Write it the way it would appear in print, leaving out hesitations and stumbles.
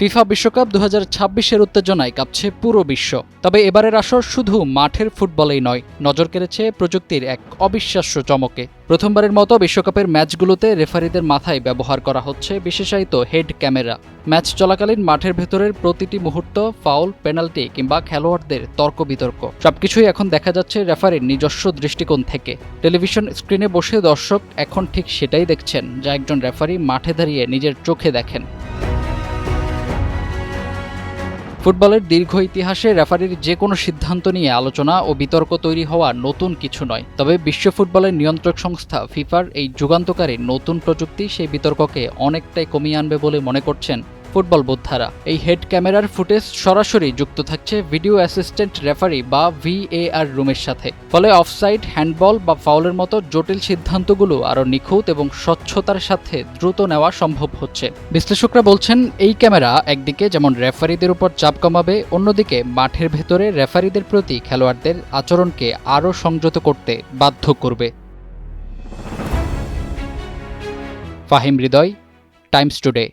FIFA বিশ্বকাপ 2026-এর উত্তেজনায় কাঁপছে পুরো বিশ্ব। তবে এবারের আসর শুধু মাঠের ফুটবলেই নয়, নজর কেড়েছে প্রযুক্তির এক অবিশ্বাস্য চমকে। প্রথমবারের মতো বিশ্বকাপের ম্যাচগুলোতে রেফারিদের মাথায় ব্যবহার করা হচ্ছে বিশেষায়িত হেড ক্যামেরা। ম্যাচ চলাকালীন মাঠের ভেতরের প্রতিটি মুহূর্ত, ফাউল, পেনাল্টি কিংবা খেলোয়াড়দের তর্ক বিতর্ক সবকিছুই এখন দেখা যাচ্ছে রেফারির নিজস্ব দৃষ্টিকোণ থেকে। টেলিভিশন স্ক্রিনে বসে দর্শক এখন ঠিক সেটাই দেখছেন যা একজন রেফারি মাঠে দাঁড়িয়ে নিজের চোখে দেখেন। ফুটবলের দীর্ঘ ইতিহাসে রেফারির যে কোনো সিদ্ধান্ত নিয়ে আলোচনা ও বিতর্ক তৈরি হওয়া নতুন কিছু নয়। তবে বিশ্ব ফুটবলের নিয়ন্ত্রক সংস্থা ফিফার এই যুগান্তকারী নতুন প্রযুক্তি সেই বিতর্ককে অনেকটাই কমিয়ে আনবে বলে মনে করছেন ফুটবল বোদ্ধারা। এই হেড ক্যামেরার ফুটেজ সরাসরি যুক্ত থাকছে ভিডিও অ্যাসিস্ট্যান্ট রেফারি বা VAR রুমের সাথে। ফলে অফসাইড, হ্যান্ডবল বা ফাউলের মতো জটিল সিদ্ধান্তগুলো আরও নিখুঁত এবং স্বচ্ছতার সাথে দ্রুত নেওয়া সম্ভব হচ্ছে। বিশ্লেষকরা বলছেন, এই ক্যামেরা একদিকে যেমন রেফারিদের উপর চাপ কমাবে, অন্যদিকে মাঠের ভেতরে রেফারিদের প্রতি খেলোয়াড়দের আচরণকে আরও সংযত করতে বাধ্য করবে। ফাহিম হৃদয়, টাইমস টুডে।